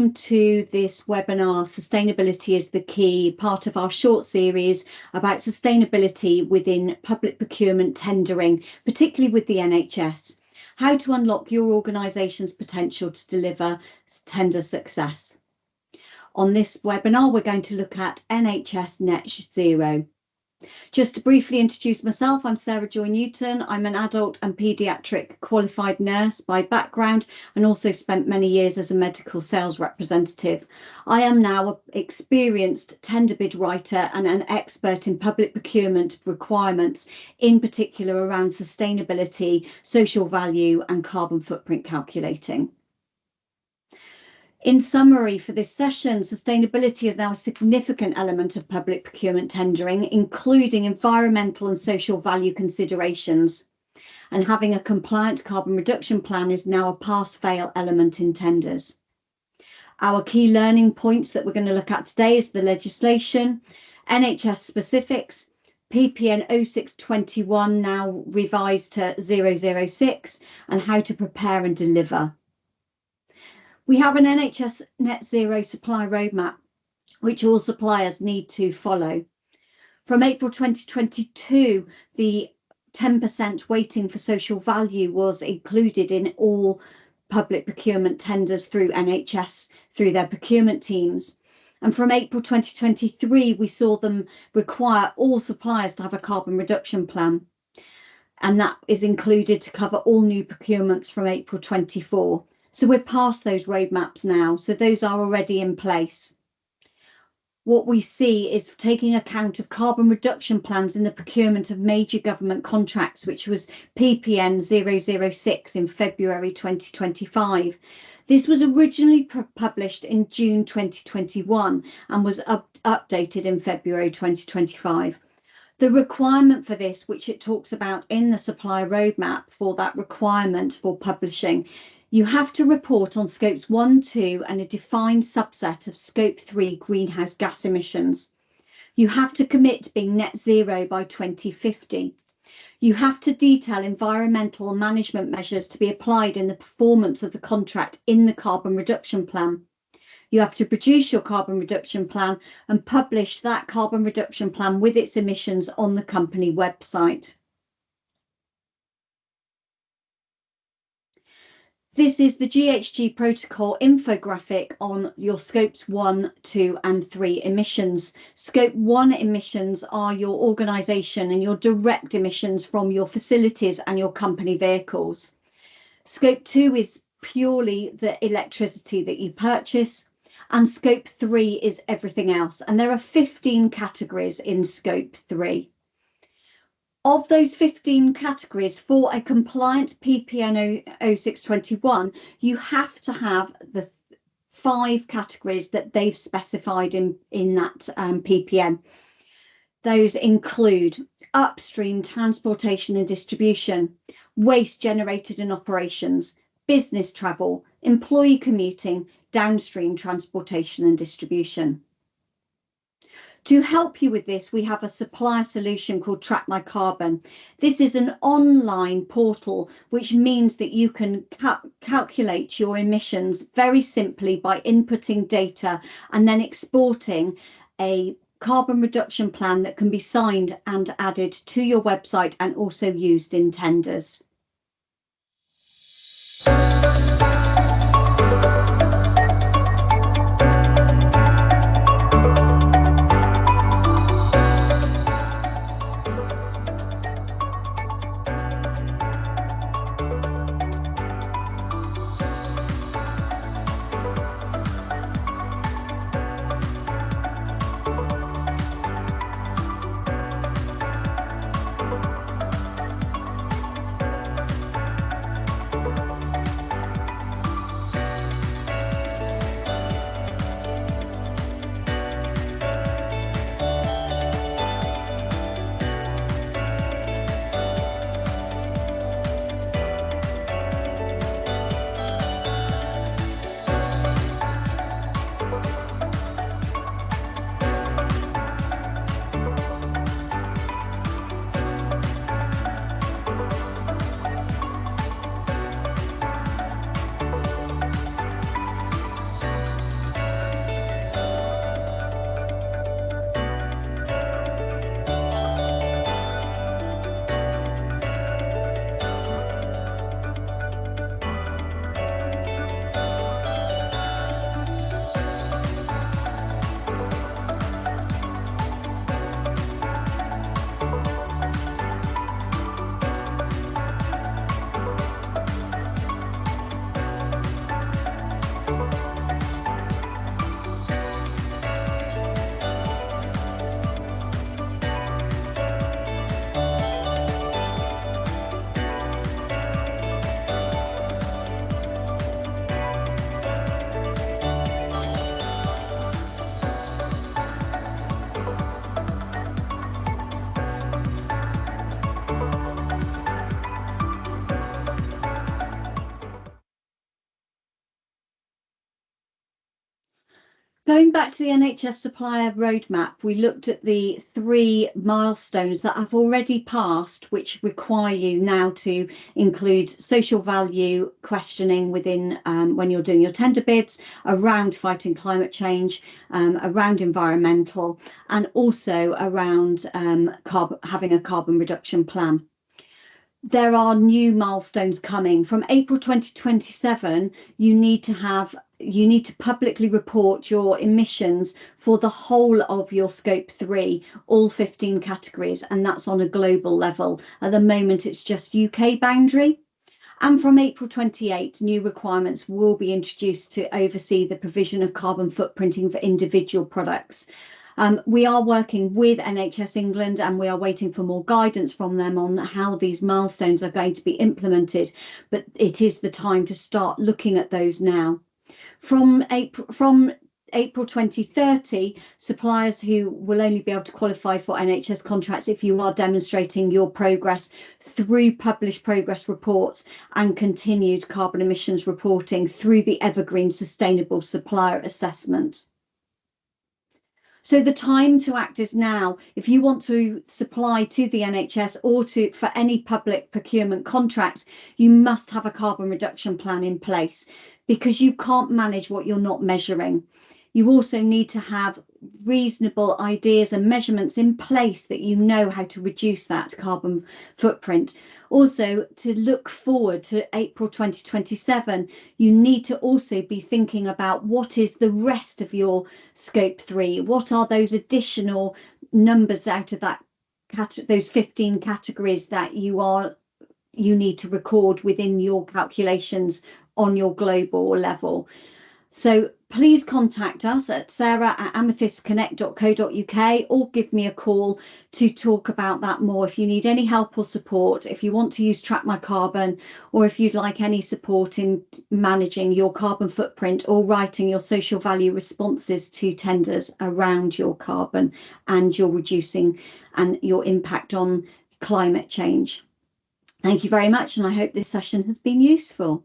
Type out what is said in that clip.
To this webinar, Sustainability is the Key, part of our short series about sustainability within public procurement tendering, particularly with the NHS. How to unlock your organisation's potential to deliver tender success. On this webinar, we're going to look at NHS Net Zero. Just to briefly introduce myself, I'm Sarah Joy Newton. I'm an adult and paediatric qualified nurse by background and also spent many years as a medical sales representative. I am now an experienced tender bid writer and an expert in public procurement requirements, in particular around sustainability, social value and carbon footprint calculating. In summary, for this session, sustainability is now a significant element of public procurement tendering, including environmental and social value considerations. And having a compliant carbon reduction plan is now a pass-fail element in tenders. Our key learning points that we're going to look at today is the legislation, NHS specifics, PPN 0621 now revised to 006, and how to prepare and deliver. We have an NHS Net Zero supply roadmap, which all suppliers need to follow. From April 2022, the 10% weighting for social value was included in all public procurement tenders through NHS, through their procurement teams. And from April 2023, we saw them require all suppliers to have a carbon reduction plan. And that is included to cover all new procurements from April 24. So we're past those roadmaps now, so those are already in place. What we see is taking account of carbon reduction plans in the procurement of major government contracts, which was PPN 006 in February 2025. This was originally published in June 2021 and was updated in February 2025. The requirement for this, which it talks about in the supply roadmap for that requirement for publishing, you have to report on scopes 1, 2 and a defined subset of scope 3 greenhouse gas emissions. You have to commit to being net zero by 2050. You have to detail environmental management measures to be applied in the performance of the contract in the carbon reduction plan. You have to produce your carbon reduction plan and publish that carbon reduction plan with its emissions on the company website. This is the GHG protocol infographic on your scopes 1, 2 and 3 emissions. Scope 1 emissions are your organisation and your direct emissions from your facilities and your company vehicles. Scope 2 is purely the electricity that you purchase, and scope 3 is everything else. And there are 15 categories in scope 3. Of those 15 categories, for a compliant PPN 0621, you have to have the 5 categories that they've specified in that PPN. Those include upstream transportation and distribution, waste generated in operations, business travel, employee commuting, downstream transportation and distribution. To help you with this, we have a supplier solution called Track My Carbon. This is an online portal, which means that you can calculate your emissions very simply by inputting data and then exporting a carbon reduction plan that can be signed and added to your website and also used in tenders. Going back to the NHS supplier roadmap, we looked at the 3 milestones that have already passed, which require you now to include social value questioning within when you're doing your tender bids, around fighting climate change, around environmental, and also around having a carbon reduction plan. There are new milestones coming. From April 2027, you need to publicly report your emissions for the whole of your scope 3, all 15 categories, and that's on a global level. At the moment, it's just UK boundary. And from April 28, new requirements will be introduced to oversee the provision of carbon footprinting for individual products. We are working with NHS England, and we are waiting for more guidance from them on how these milestones are going to be implemented, but it is the time to start looking at those now. From April 2030, suppliers who will only be able to qualify for NHS contracts if you are demonstrating your progress through published progress reports and continued carbon emissions reporting through the Evergreen Sustainable Supplier Assessment. So the time to act is now. If you want to supply to the NHS or for any public procurement contracts, you must have a carbon reduction plan in place, because you can't manage what you're not measuring. You also need to have reasonable ideas and measurements in place that you know how to reduce that carbon footprint. Also, to look forward to April 2027, you need to also be thinking about what is the rest of your scope 3. What are those additional numbers out of that those 15 categories that you need to record within your calculations on your global level. So please contact us at sarah@amethystconnect.co.uk or give me a call to talk about that more. If you need any help or support, if you want to use Track My Carbon, or if you'd like any support in managing your carbon footprint or writing your social value responses to tenders around your carbon and your reducing and your impact on climate change. Thank you very much, and I hope this session has been useful.